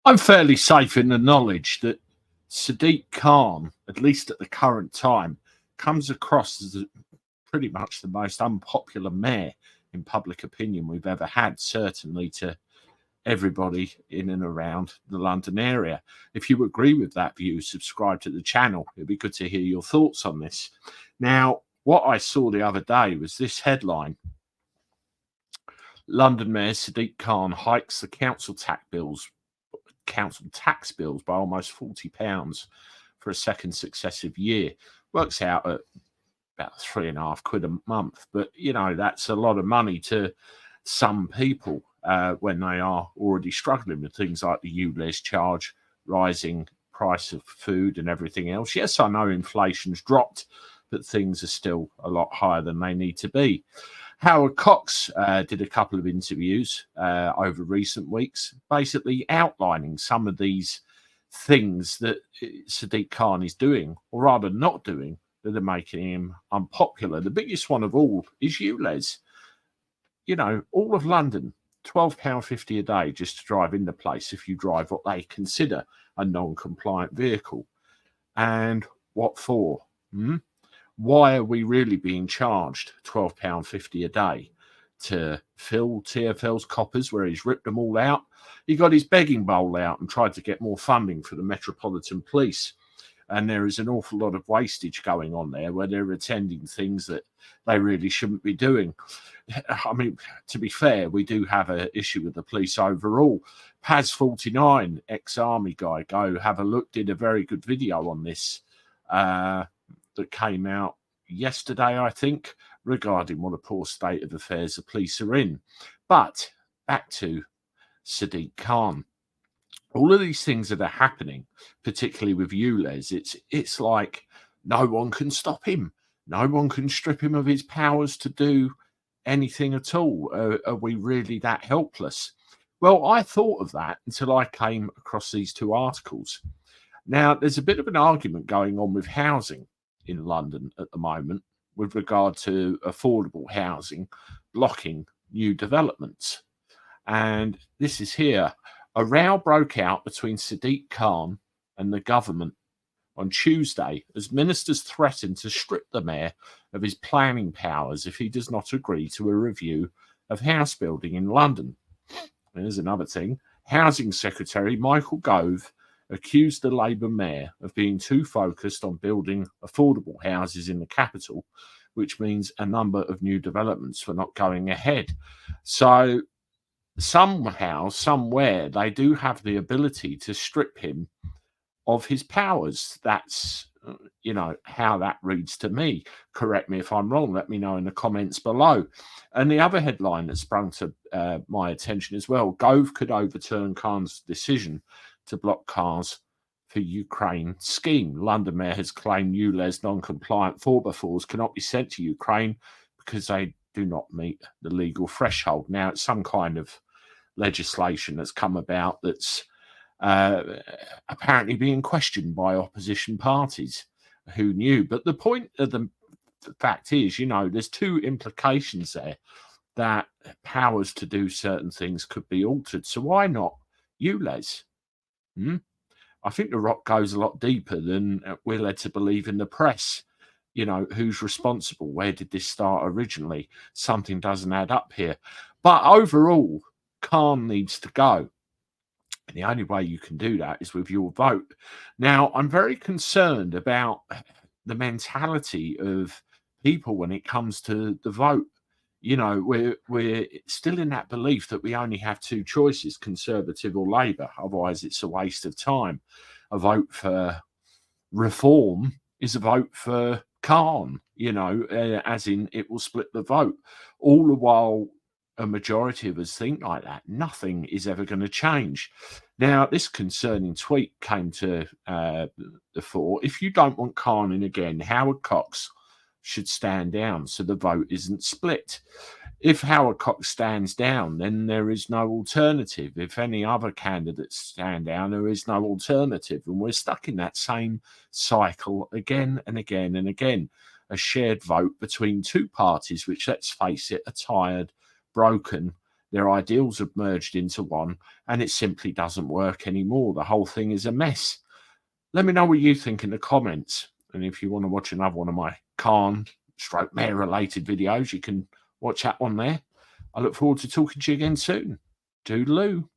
I'm fairly safe in the knowledge that Sadiq Khan, at least at the current time, comes across as pretty much the most unpopular mayor in public opinion we've ever had, certainly to everybody in and around the London area. If you agree with that view, subscribe to the channel. It'd be good to hear your thoughts on this. Now, what I saw the other day was this headline: London Mayor Sadiq Khan hikes the council tax bills by almost £40 for a second successive year. Works out at about £3.50 a month, but you know, that's a lot of money to some people when they are already struggling with things like the ULEZ charge, rising price of food and everything else. Yes, I know inflation's dropped, but things are still a lot higher than they need to be. Howard Cox did a couple of interviews over recent weeks, basically outlining some of these things that Sadiq Khan is doing, or rather not doing, that are making him unpopular. The biggest one of all is ULEZ. You know, all of London, £12.50 a day just to drive in the place if you drive what they consider a non-compliant vehicle. And what for? Why are we really being charged £12.50 a day? To fill TfL's coppers where he's ripped them all out? He got his begging bowl out and tried to get more funding for the Metropolitan Police. And there is an awful lot of wastage going on there where they're attending things that they really shouldn't be doing. I mean, to be fair, we do have an issue with the police overall. Paz49, ex-army guy, go have a look, did a very good video on this that came out yesterday, I think, regarding what a poor state of affairs the police are in. But back to Sadiq Khan. All of these things that are happening, particularly with ULEZ, it's like no one can stop him. No one can strip him of his powers to do anything at all. Are we really that helpless? Well, I thought of that until I came across these two articles. Now, there's a bit of an argument going on with housing in London at the moment with regard to affordable housing blocking new developments. And this is here. A row broke out between Sadiq Khan and the government on Tuesday as ministers threatened to strip the mayor of his planning powers if he does not agree to a review of house building in London. There's another thing. Housing Secretary Michael Gove accused the Labour mayor of being too focused on building affordable houses in the capital, which means a number of new developments were not going ahead. So somehow, somewhere, they do have the ability to strip him of his powers. That's, you know, how that reads to me. Correct me if I'm wrong. Let me know in the comments below. And the other headline that sprung to my attention as well: Gove could overturn Khan's decision to block cars for Ukraine scheme. London mayor has claimed ULEZ non-compliant 4x4s cannot be sent to Ukraine because they do not meet the legal threshold. Now, it's some kind of legislation that's come about that's apparently being questioned by opposition parties. Who knew? But the point of the fact is, you know, there's two implications there, that powers to do certain things could be altered. So why not ULEZ? I think the rock goes a lot deeper than we're led to believe in the press. You know, who's responsible? Where did this start originally? Something doesn't add up here. But overall, Khan needs to go. And the only way you can do that is with your vote. Now, I'm very concerned about the mentality of people when it comes to the vote. You know, we're still in that belief that we only have two choices, Conservative or Labour. Otherwise, it's a waste of time. A vote for reform is a vote for Khan, you know, as in it will split the vote. All the while a majority of us think like that, nothing is ever going to change. Now, this concerning tweet came to the fore. If you don't want Khan in again, Howard Cox should stand down so the vote isn't split. If Howard Cox stands down, then there is no alternative. If any other candidates stand down, there is no alternative. And we're stuck in that same cycle again and again and again. A shared vote between two parties, which, let's face it, are tired, broken, Their ideals have merged into one, and it simply doesn't work anymore. The whole thing is a mess. Let me know what you think in the comments. And if you want to watch another one of my Khan / mayor related videos, you can watch that one there. I look forward to talking to you again soon. Toodaloo.